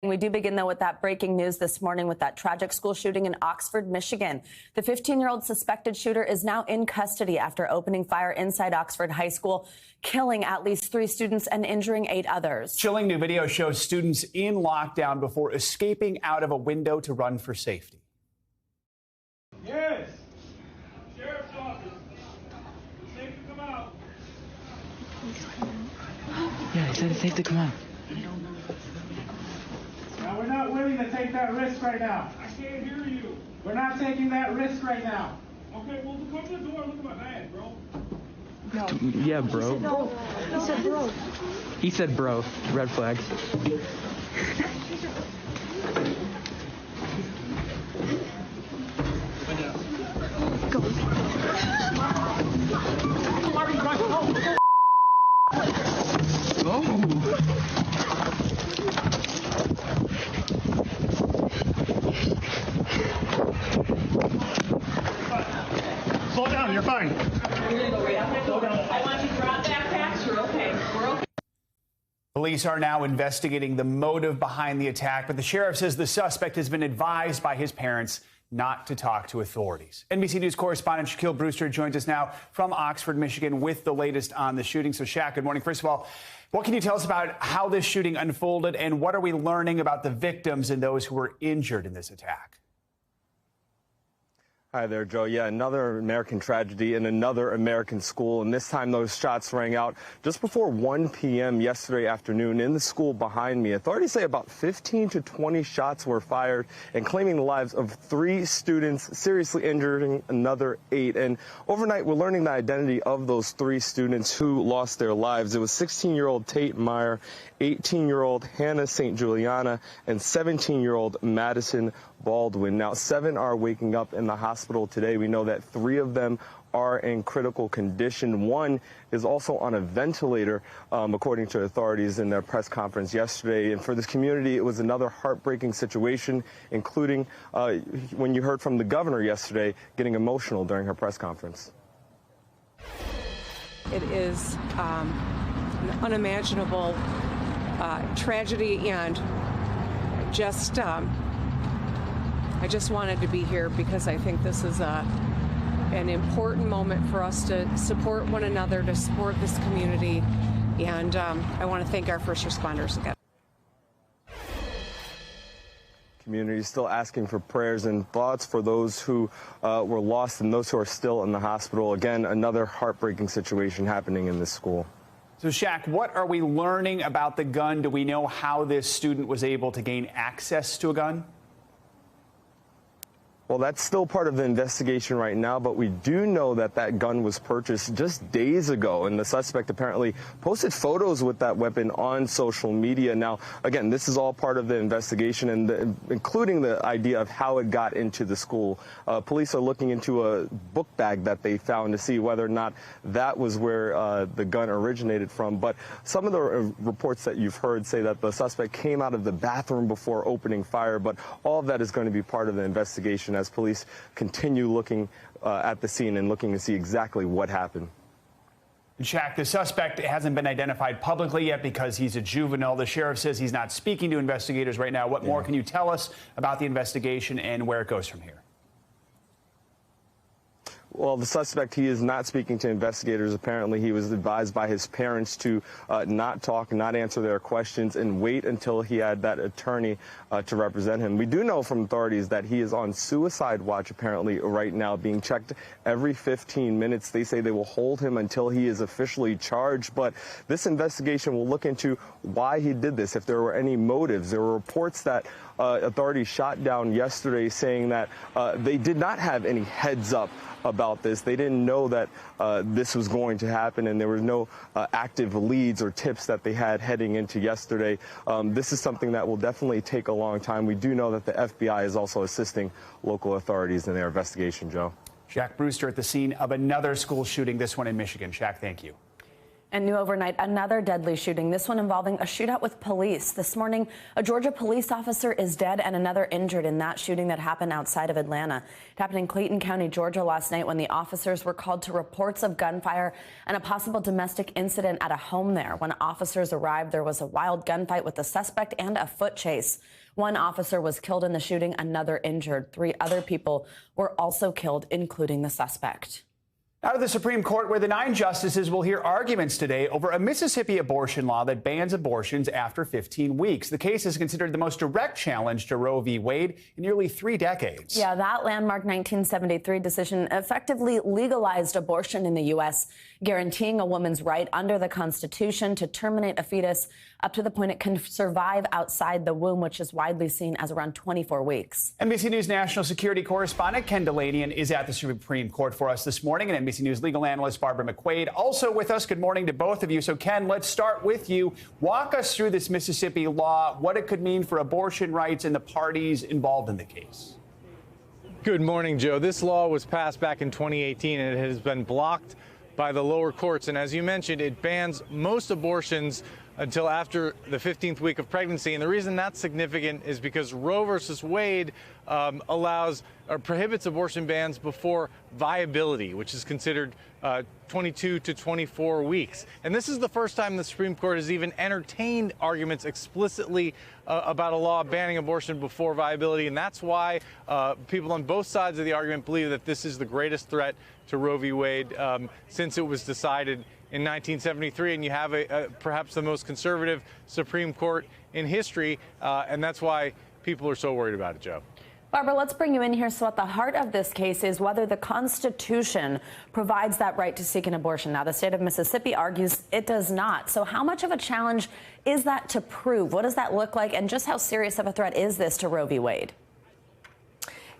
We do begin, though, with that breaking news this morning with that tragic school shooting in Oxford, Michigan. The 15-year-old suspected shooter is now in custody after opening fire inside Oxford High School, killing at least 3 students and injuring 8 others. Chilling new video shows students in lockdown before escaping out of a window to run for safety. Yes. Sheriff's office. It's safe to come out. Yeah, he said it's safe to come out. Now, we're not willing to take that risk right now. I can't hear you. We're not taking that risk right now. Okay, well, come to the door and look at my bag, bro. No. Yeah, bro. He said bro. He said bro. Red flag. Go. Slow down, you're fine. I want you to drop backpacks. You're okay. We're okay. Police are now investigating the motive behind the attack, but the sheriff says the suspect has been advised by his parents not to talk to authorities. NBC News correspondent Shaquille Brewster joins us now from Oxford, Michigan, with the latest on the shooting. So, Shaq, good morning. First of all, what can you tell us about how this shooting unfolded, and what are we learning about the victims and those who were injured in this attack? Hi there, Joe. Yeah, another American tragedy in another American school, and this time those shots rang out just before 1 p.m. yesterday afternoon in the school behind me. Authorities say about 15 to 20 shots were fired and claiming the lives of 3 students, seriously injuring another 8. And overnight, we're learning the identity of those 3 students who lost their lives. It was 16-year-old Tate Meyer, 18-year-old Hannah St. Juliana, and 17-year-old Madison Baldwin. Now, 7 are waking up in the hospital today. We know that 3 of them are in critical condition. 1 is also on a ventilator, according to authorities in their press conference yesterday. And for this community, it was another heartbreaking situation, including when you heard from the governor yesterday getting emotional during her press conference. It is an unimaginable tragedy, and I just wanted to be here because I think this is an important moment for us to support one another, to support this community, and I want to thank our first responders again. Community is still asking for prayers and thoughts for those who were lost and those who are still in the hospital. Again, another heartbreaking situation happening in this school. So, Shaq, what are we learning about the gun? Do we know how this student was able to gain access to a gun? Well, that's still part of the investigation right now, but we do know that that gun was purchased just days ago, and the suspect apparently posted photos with that weapon on social media. Now, again, this is all part of the investigation, and including the idea of how it got into the school. Police are looking into a book bag that they found to see whether or not that was where the gun originated from. But some of the reports that you've heard say that the suspect came out of the bathroom before opening fire, but all of that is going to be part of the investigation as police continue looking at the scene and looking to see exactly what happened. Shaq, the suspect hasn't been identified publicly yet because he's a juvenile. The sheriff says he's not speaking to investigators right now. What more can you tell us about the investigation and where it goes from here? Well, the suspect, he is not speaking to investigators. Apparently, he was advised by his parents to not talk, not answer their questions, and wait until he had that attorney to represent him. We do know from authorities that he is on suicide watch, apparently, right now, being checked every 15 minutes. They say they will hold him until he is officially charged. But this investigation will look into why he did this, if there were any motives. There were reports that authorities shot down yesterday saying that they did not have any heads up about this. They didn't know that this was going to happen, and there were no active leads or tips that they had heading into yesterday. This is something that will definitely take a long time. We do know that the FBI is also assisting local authorities in their investigation, Joe. Shaq Brewster at the scene of another school shooting, this one in Michigan. Shaq, thank you. And new overnight, another deadly shooting, this one involving a shootout with police. This morning, a Georgia police officer is dead and another injured in that shooting that happened outside of Atlanta. It happened in Clayton County, Georgia last night when the officers were called to reports of gunfire and a possible domestic incident at a home there. When officers arrived, there was a wild gunfight with the suspect and a foot chase. One officer was killed in the shooting, another injured. 3 other people were also killed, including the suspect. Out of the Supreme Court, where the 9 justices will hear arguments today over a Mississippi abortion law that bans abortions after 15 weeks. The case is considered the most direct challenge to Roe v. Wade in nearly 3 decades. Yeah, that landmark 1973 decision effectively legalized abortion in the U.S., guaranteeing a woman's right under the Constitution to terminate a fetus up to the point it can survive outside the womb, which is widely seen as around 24 weeks. NBC News national security correspondent Ken Dateline is at the Supreme Court for us this morning, and NBC News legal analyst Barbara McQuaid also with us. Good morning to both of you. So, Ken, let's start with you. Walk us through this Mississippi law, what it could mean for abortion rights and the parties involved in the case. Good morning, Joe. This law was passed back in 2018, and it has been blocked by the lower courts. And as you mentioned, it bans most abortions until after the 15th week of pregnancy. And the reason that's significant is because Roe versus Wade allows or prohibits abortion bans before viability, which is considered 22 to 24 weeks. And this is the first time the Supreme Court has even entertained arguments explicitly about a law banning abortion before viability. And that's why people on both sides of the argument believe that this is the greatest threat to Roe v. Wade since it was decided in 1973, and you have perhaps the most conservative Supreme Court in history, and that's why people are so worried about it, Joe. Barbara, let's bring you in here. So at the heart of this case is whether the Constitution provides that right to seek an abortion. Now, the state of Mississippi argues it does not. So how much of a challenge is that to prove? What does that look like? And just how serious of a threat is this to Roe v. Wade?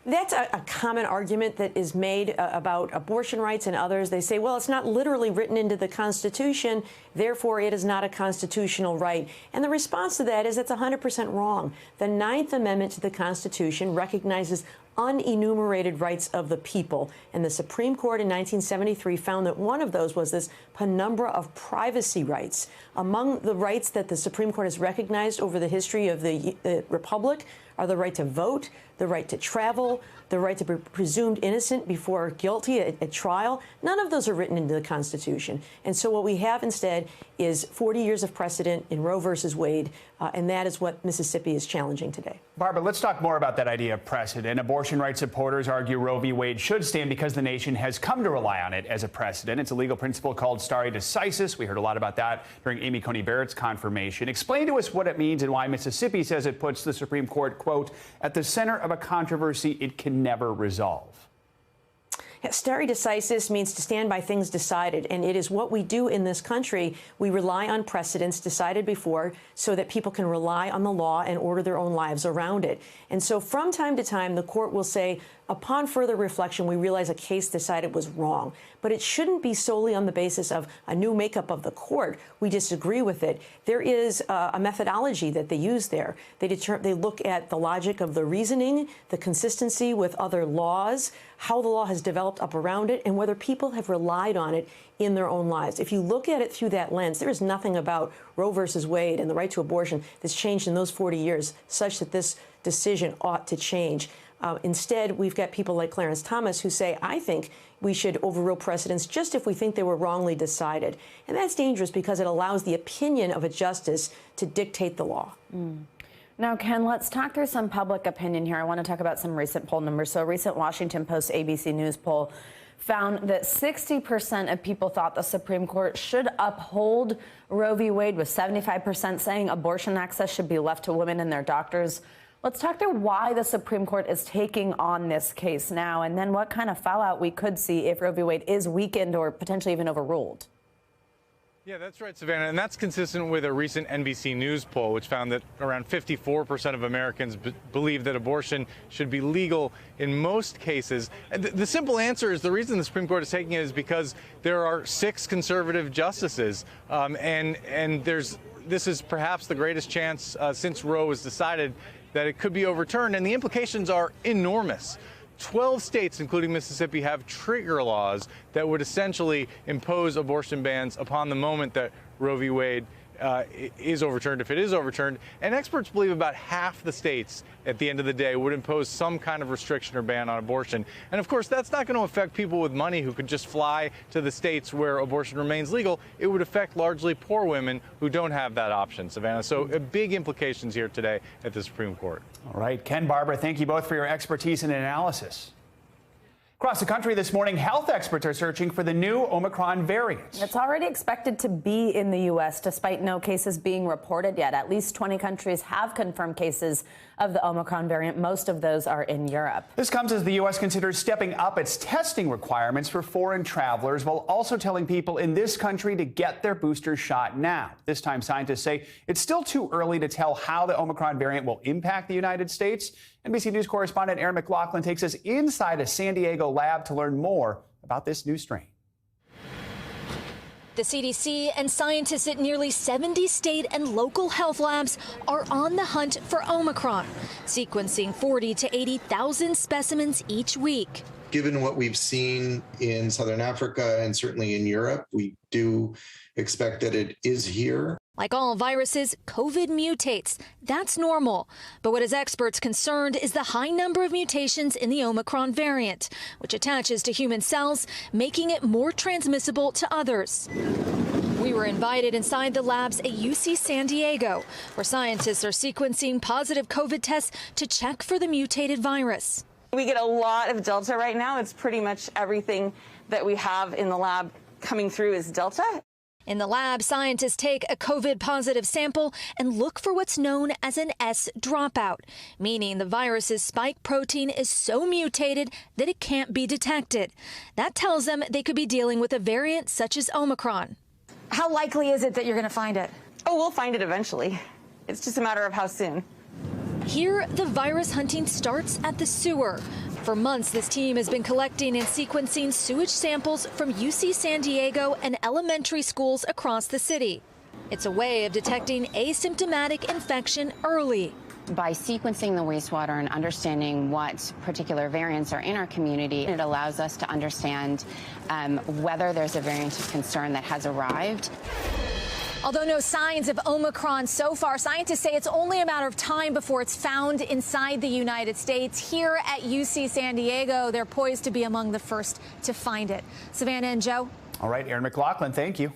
That's a common argument that is made about abortion rights and others. They say, well, it's not literally written into the Constitution, therefore it is not a constitutional right. And the response to that is that's 100% wrong. The 9th Amendment to the Constitution recognizes unenumerated rights of the people. And the Supreme Court in 1973 found that one of those was this penumbra of privacy rights. Among the rights that the Supreme Court has recognized over the history of the Republic are the right to vote, the right to travel, the right to be presumed innocent before guilty at trial. None of those are written into the Constitution. And so what we have instead is 40 years of precedent in Roe versus Wade, and that is what Mississippi is challenging today. Barbara, let's talk more about that idea of precedent. Abortion rights supporters argue Roe v. Wade should stand because the nation has come to rely on it as a precedent. It's a legal principle called stare decisis. We heard a lot about that during Amy Coney Barrett's confirmation. Explain to us what it means and why Mississippi says it puts the Supreme Court, quote, at the center of a controversy it can never resolve. Stare decisis means to stand by things decided, and it is what we do in this country. We rely on precedents decided before so that people can rely on the law and order their own lives around it. And so from time to time, the court will say, upon further reflection, we realize a case decided was wrong. But it shouldn't be solely on the basis of a new makeup of the court. We disagree with it. There is a methodology that they use there. They look at the logic of the reasoning, the consistency with other laws, how the law has developed up around it, and whether people have relied on it in their own lives. If you look at it through that lens, there is nothing about Roe versus Wade and the right to abortion that's changed in those 40 years such that this decision ought to change. Instead, we've got people like Clarence Thomas who say, I think we should overrule precedents just if we think they were wrongly decided. And that's dangerous because it allows the opinion of a justice to dictate the law. Now, Ken, let's talk through some public opinion here. I want to talk about some recent poll numbers. So a recent Washington Post ABC News poll found that 60% of people thought the Supreme Court should uphold Roe v. Wade, with 75% saying abortion access should be left to women and their doctors. Let's talk through why the Supreme Court is taking on this case now, and then what kind of fallout we could see if Roe v. Wade is weakened or potentially even overruled. Yeah, that's right, Savannah. And that's consistent with a recent NBC News poll, which found that around 54% of Americans believe that abortion should be legal in most cases. And the simple answer is the reason the Supreme Court is taking it is because there are 6 conservative justices. This is perhaps the greatest chance since Roe was decided that it could be overturned. And the implications are enormous. 12 states, including Mississippi, have trigger laws that would essentially impose abortion bans upon the moment that Roe v. Wade is overturned, if it is overturned. And experts believe about half the states at the end of the day would impose some kind of restriction or ban on abortion. And of course, that's not going to affect people with money who could just fly to the states where abortion remains legal. It would affect largely poor women who don't have that option, Savannah. So big implications here today at the Supreme Court. All right, Ken, Barbara, thank you both for your expertise and analysis. Across the country this morning, health experts are searching for the new Omicron variant. It's already expected to be in the U.S., despite no cases being reported yet. At least 20 countries have confirmed cases of the Omicron variant. Most of those are in Europe. This comes as the U.S. considers stepping up its testing requirements for foreign travelers, while also telling people in this country to get their booster shot now. This time, scientists say it's still too early to tell how the Omicron variant will impact the United States. NBC News correspondent Aaron McLaughlin takes us inside a San Diego lab to learn more about this new strain. The CDC and scientists at nearly 70 state and local health labs are on the hunt for Omicron, sequencing 40 to 80,000 specimens each week. Given what we've seen in Southern Africa and certainly in Europe, we do expect that it is here. Like all viruses, COVID mutates. That's normal. But what has experts concerned is the high number of mutations in the Omicron variant, which attaches to human cells, making it more transmissible to others. We were invited inside the labs at UC San Diego, where scientists are sequencing positive COVID tests to check for the mutated virus. We get a lot of Delta right now. It's pretty much everything that we have in the lab coming through is Delta. In the lab, scientists take a COVID positive sample and look for what's known as an S dropout, meaning the virus's spike protein is so mutated that it can't be detected. That tells them they could be dealing with a variant such as Omicron. How likely is it that you're going to find it? Oh, we'll find it eventually. It's just a matter of how soon. Here, the virus hunting starts at the sewer. For months, this team has been collecting and sequencing sewage samples from UC San Diego and elementary schools across the city. It's a way of detecting asymptomatic infection early. By sequencing the wastewater and understanding what particular variants are in our community, it allows us to understand whether there's a variant of concern that has arrived. Although no signs of Omicron so far, scientists say it's only a matter of time before it's found inside the United States. Here at UC San Diego, they're poised to be among the first to find it. Savannah and Joe. All right, Aaron McLaughlin, thank you.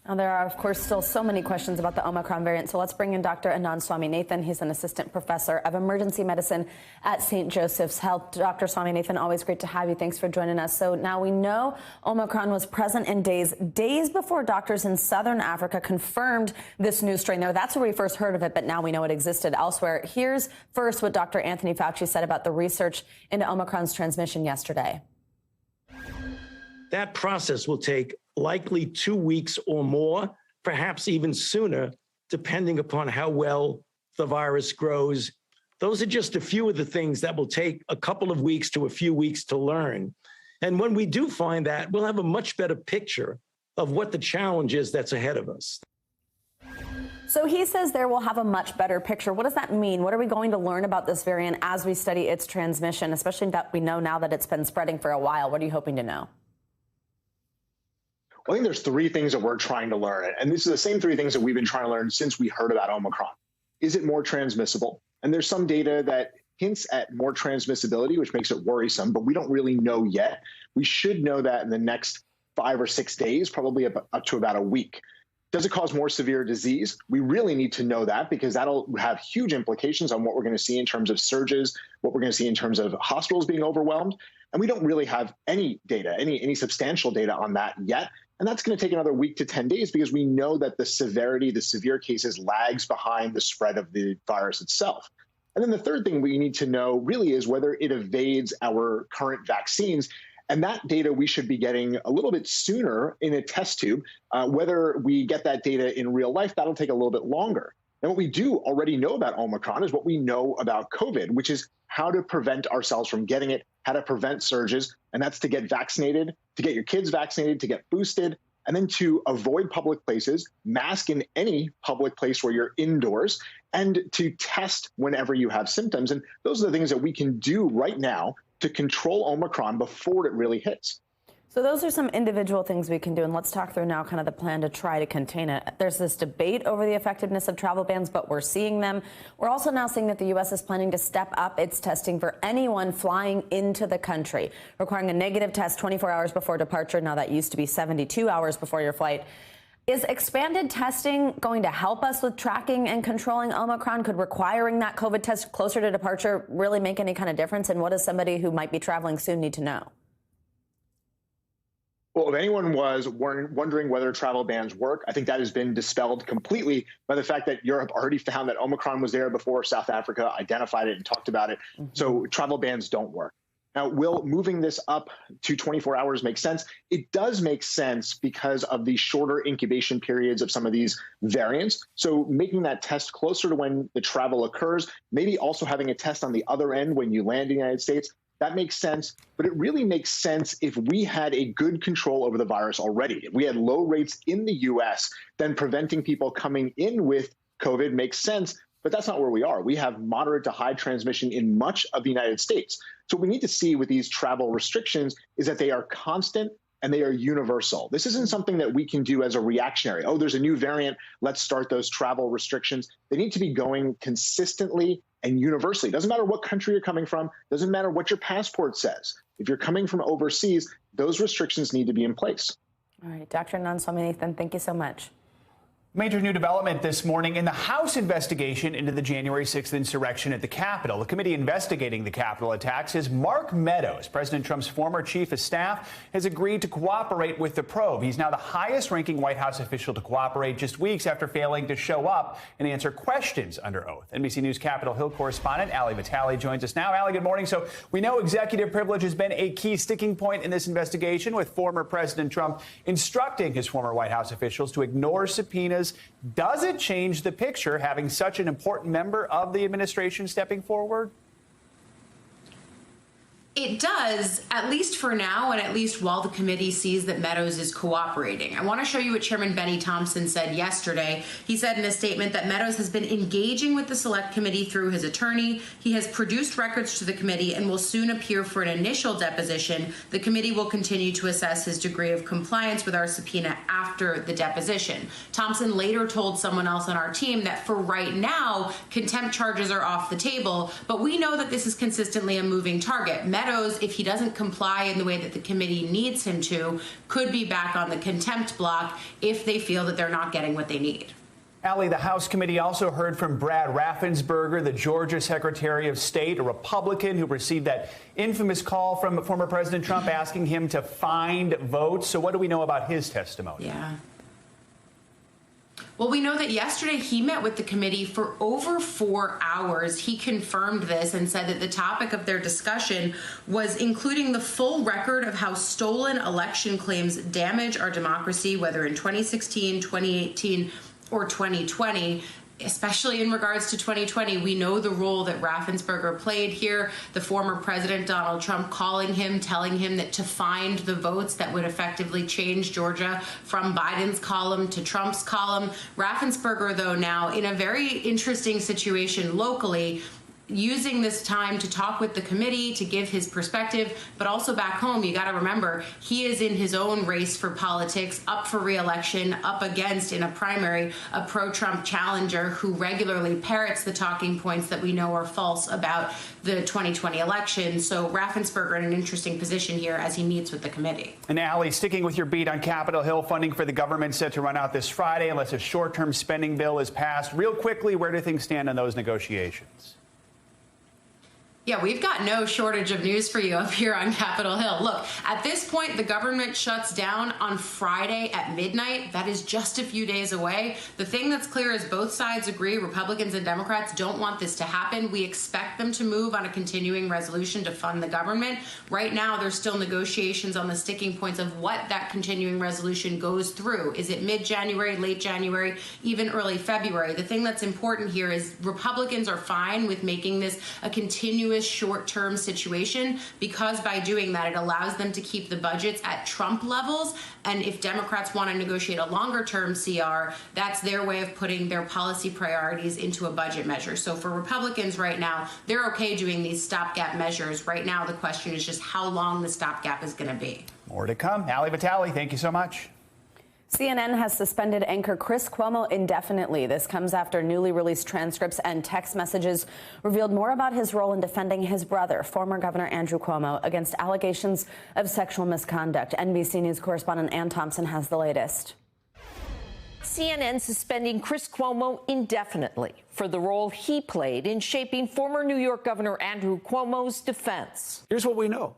Now, there are, of course, still so many questions about the Omicron variant. So let's bring in Dr. Anand Swaminathan. He's an assistant professor of emergency medicine at St. Joseph's Health. Dr. Swaminathan, always great to have you. Thanks for joining us. So now we know Omicron was present in days before doctors in southern Africa confirmed this new strain there. That's where we first heard of it, but now we know it existed elsewhere. Here's first what Dr. Anthony Fauci said about the research into Omicron's transmission yesterday. That process will take likely 2 weeks or more, perhaps even sooner, depending upon how well the virus grows. Those are just a few of the things that will take a couple of weeks to a few weeks to learn. And when we do find that, we'll have a much better picture of what the challenge is that's ahead of us. So he says there will have a much better picture. What does that mean? What are we going to learn about this variant as we study its transmission, especially that we know now that it's been spreading for a while? What are you hoping to know? I think there's three things that we're trying to learn. And these are the same three things that we've been trying to learn since we heard about Omicron. Is it more transmissible? And there's some data that hints at more transmissibility, which makes it worrisome, but we don't really know yet. We should know that in the next 5 or 6 days, probably up to about a week. Does it cause more severe disease? We really need to know that because that'll have huge implications on what we're going to see in terms of surges, what we're going to see in terms of hospitals being overwhelmed. And we don't really have any data, any substantial data on that yet. And that's going to take another week to 10 days because we know that the severity, the severe cases lags behind the spread of the virus itself. And then the third thing we need to know really is whether it evades our current vaccines. And that data we should be getting a little bit sooner in a test tube. Whether we get that data in real life, that'll take a little bit longer. And what we do already know about Omicron is what we know about COVID, which is how to prevent ourselves from getting it, how to prevent surges, and that's to get vaccinated, to get your kids vaccinated, to get boosted, and then to avoid public places, mask in any public place where you're indoors, and to test whenever you have symptoms. And those are the things that we can do right now to control Omicron before it really hits. So those are some individual things we can do. And let's talk through now kind of the plan to try to contain it. There's this debate over the effectiveness of travel bans, but we're seeing them. We're also now seeing that the U.S. is planning to step up its testing for anyone flying into the country, requiring a negative test 24 hours before departure. Now that used to be 72 hours before your flight. Is expanded testing going to help us with tracking and controlling Omicron? Could requiring that COVID test closer to departure really make any kind of difference? And what does somebody who might be traveling soon need to know? Well, if anyone was wondering whether travel bans work, I think that has been dispelled completely by the fact that Europe already found that Omicron was there before South Africa identified it and talked about it. So travel bans don't work. Now, will moving this up to 24 hours make sense? It does make sense because of the shorter incubation periods of some of these variants. So making that test closer to when the travel occurs, maybe also having a test on the other end when you land in the United States, that makes sense. But it really makes sense if we had a good control over the virus already. If we had low rates in the U.S., then preventing people coming in with COVID makes sense. But that's not where we are. We have moderate to high transmission in much of the United States. So what we need to see with these travel restrictions is that they are constant and they are universal. This isn't something that we can do as a reactionary. Oh, there's a new variant, let's start those travel restrictions. They need to be going consistently and universally. Doesn't matter what country you're coming from, doesn't matter what your passport says. If you're coming from overseas, those restrictions need to be in place. All right, Dr. Nansomi-Nathan, thank you so much. Major new development this morning in the House investigation into the January 6th insurrection at the Capitol. The committee investigating the Capitol attack says Mark Meadows, President Trump's former chief of staff, has agreed to cooperate with the probe. He's now the highest-ranking White House official to cooperate just weeks after failing to show up and answer questions under oath. NBC News Capitol Hill correspondent Ali Vitale joins us now. Ali, good morning. So we know executive privilege has been a key sticking point in this investigation, with former President Trump instructing his former White House officials to ignore subpoenas. Does it change the picture having such an important member of the administration stepping forward? It does, at least for now, and at least while the committee sees that Meadows is cooperating. I want to show you what Chairman Benny Thompson said yesterday. He said in a statement that Meadows has been engaging with the Select Committee through his attorney. He has produced records to the committee and will soon appear for an initial deposition. The committee will continue to assess his degree of compliance with our subpoena after the deposition. Thompson later told someone else on our team that for right now, contempt charges are off the table, but we know that this is consistently a moving target. Meadows, if he doesn't comply in the way that the committee needs him to, could be back on the contempt block if they feel that they're not getting what they need. Ali, the House committee also heard from Brad Raffensperger, the Georgia Secretary of State, a Republican who received that infamous call from former President Trump asking him to find votes. So what do we know about his testimony? Yeah. Well, we know that yesterday he met with the committee for over 4 hours. He confirmed this and said that the topic of their discussion was including the full record of how stolen election claims damage our democracy, whether in 2016, 2018, or 2020. Especially in regards to 2020, we know the role that Raffensperger played here. The former President Donald Trump calling him, telling him that to find the votes that would effectively change Georgia from Biden's column to Trump's column. Raffensperger, though, now in a very interesting situation locally, using this time to talk with the committee, to give his perspective, but also back home, you got to remember, he is in his own race for politics, up for re-election, up against, in a primary, a pro-Trump challenger who regularly parrots the talking points that we know are false about the 2020 election. So Raffensperger in an interesting position here as he meets with the committee. And Ali, sticking with your beat on Capitol Hill, funding for the government set to run out this Friday unless a short-term spending bill is passed. Real quickly, where do things stand on those negotiations? Yeah, we've got no shortage of news for you up here on Capitol Hill. Look, at this point, the government shuts down on Friday at midnight. That is just a few days away. The thing that's clear is both sides agree, Republicans and Democrats don't want this to happen. We expect them to move on a continuing resolution to fund the government. Right now, there's still negotiations on the sticking points of what that continuing resolution goes through. Is it mid-January, late January, even early February? The thing that's important here is Republicans are fine with making this a continuous tenuous short-term situation, because by doing that, it allows them to keep the budgets at Trump levels. And if Democrats want to negotiate a longer-term CR, that's their way of putting their policy priorities into a budget measure. So for Republicans right now, they're okay doing these stopgap measures. Right now, the question is just how long the stopgap is going to be. More to come. Ali Vitale, thank you so much. CNN has suspended anchor Chris Cuomo indefinitely. This comes after newly released transcripts and text messages revealed more about his role in defending his brother, former Governor Andrew Cuomo, against allegations of sexual misconduct. NBC News correspondent Ann Thompson has the latest. CNN suspending Chris Cuomo indefinitely for the role he played in shaping former New York Governor Andrew Cuomo's defense. Here's what we know.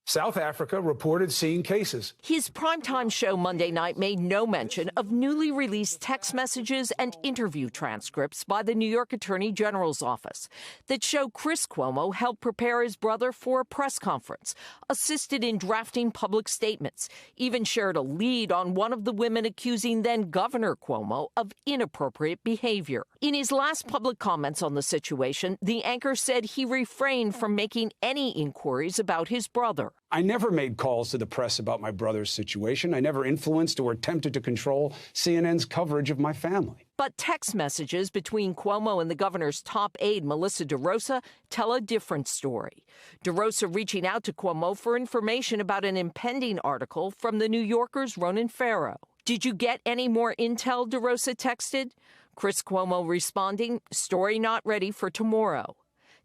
South Africa reported seeing cases. His primetime show Monday night made no mention of newly released text messages and interview transcripts by the New York Attorney General's office that show Chris Cuomo helped prepare his brother for a press conference, assisted in drafting public statements, even shared a lead on one of the women accusing then Governor Cuomo of inappropriate behavior. In his last public comments on the situation, the anchor said he refrained from making any inquiries about his brother. I never made calls to the press about my brother's situation. I never influenced or attempted to control CNN's coverage of my family. But text messages between Cuomo and the governor's top aide, Melissa DeRosa, tell a different story. DeRosa reaching out to Cuomo for information about an impending article from the New Yorker's Ronan Farrow. Did you get any more intel, DeRosa texted? Chris Cuomo responding, story not ready for tomorrow.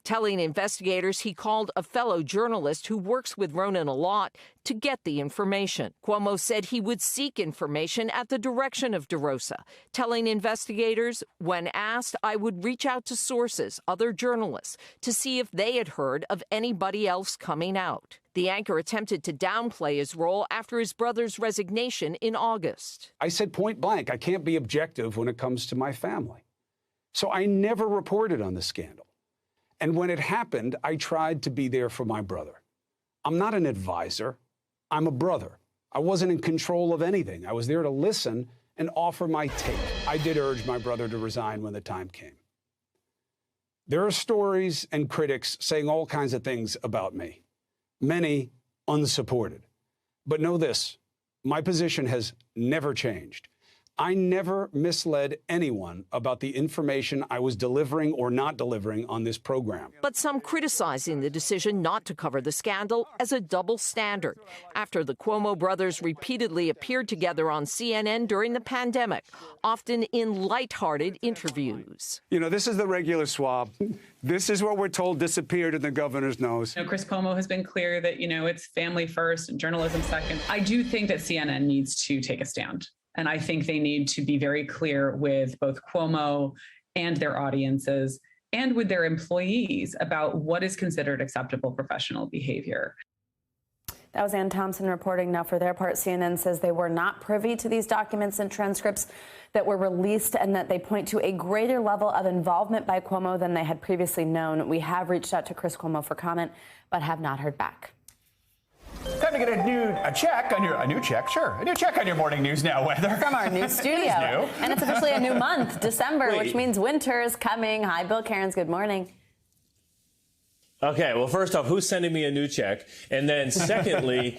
Telling investigators he called a fellow journalist who works with Ronan a lot to get the information. Cuomo said he would seek information at the direction of DeRosa, telling investigators, when asked, I would reach out to sources, other journalists, to see if they had heard of anybody else coming out. The anchor attempted to downplay his role after his brother's resignation in August. I said point blank, I can't be objective when it comes to my family. So I never reported on the scandal. And when it happened, I tried to be there for my brother. I'm not an advisor. I'm a brother. I wasn't in control of anything. I was there to listen and offer my take. I did urge my brother to resign when the time came. There are stories and critics saying all kinds of things about me, many unsupported. But know this, my position has never changed. I never misled anyone about the information I was delivering or not delivering on this program. But some criticizing the decision not to cover the scandal as a double standard after the Cuomo brothers repeatedly appeared together on CNN during the pandemic, often in lighthearted interviews. You know, this is the regular swab. This is what we're told disappeared in the governor's nose. Chris Cuomo has been clear that, it's family first and journalism second. I do think that CNN needs to take a stand. And I think they need to be very clear with both Cuomo and their audiences and with their employees about what is considered acceptable professional behavior. That was Ann Thompson reporting. Now, for their part, CNN says they were not privy to these documents and transcripts that were released and that they point to a greater level of involvement by Cuomo than they had previously known. We have reached out to Chris Cuomo for comment, but have not heard back. Time to get a new check on your morning news now weather. From our new studio. And it's officially a new month, December, which means winter is coming. Hi, Bill Cairns. Good morning. Okay, well, first off, who's sending me a new check? And then secondly,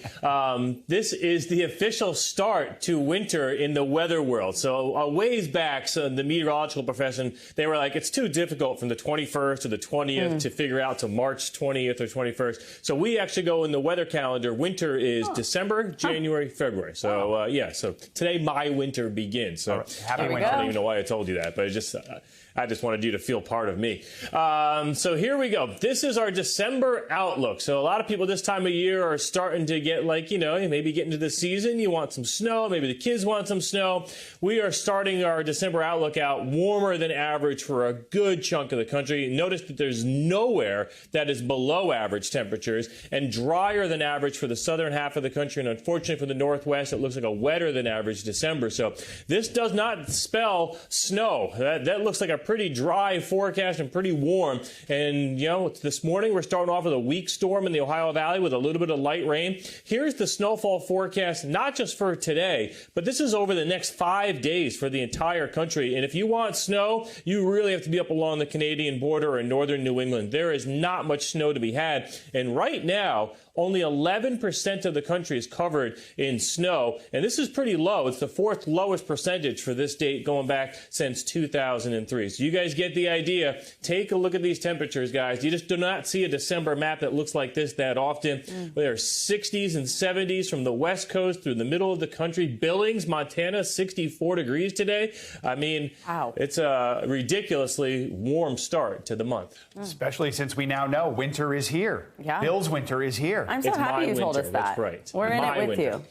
this is the official start to winter in the weather world. So a ways back, so the meteorological profession, they were like, it's too difficult from the 21st to the 20th to figure out to March 20th or 21st. So we actually go in the weather calendar. Winter is December, January, February. So, so today my winter begins. So happy winter. I don't even know why I told you that, but I just wanted you to feel part of me. So here we go. This is our December outlook. So a lot of people this time of year are starting to get maybe get into the season. You want some snow. Maybe the kids want some snow. We are starting our December outlook out warmer than average for a good chunk of the country. Notice that there's nowhere that is below average temperatures and drier than average for the southern half of the country. And unfortunately for the Northwest, it looks like a wetter than average December. So this does not spell snow. That looks like a pretty dry forecast and pretty warm. And, this morning we're starting off with a weak storm in the Ohio Valley with a little bit of light rain. Here's the snowfall forecast, not just for today, but this is over the next 5 days for the entire country. And if you want snow, you really have to be up along the Canadian border or in northern New England. There is not much snow to be had. And right now, only 11% of the country is covered in snow. And this is pretty low. It's the fourth lowest percentage for this date going back since 2003. So you guys get the idea. Take a look at these temperatures, guys. You just do not see a December map that looks like this that often. There are 60s and 70s from the West Coast through the middle of the country. Billings, Montana, 64 degrees today. I mean, wow. It's a ridiculously warm start to the month. Especially since we now know winter is here. Yeah. Bill's winter is here. I'm so happy you told us that. That's right. We're in it with you.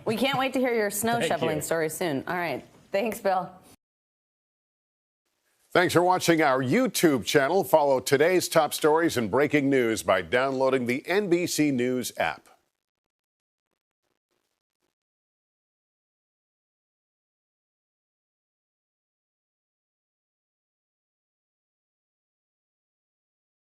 We can't wait to hear your snow shoveling story soon. All right. Thanks, Bill. Thanks for watching our YouTube channel. Follow today's top stories and breaking news by downloading the NBC News app.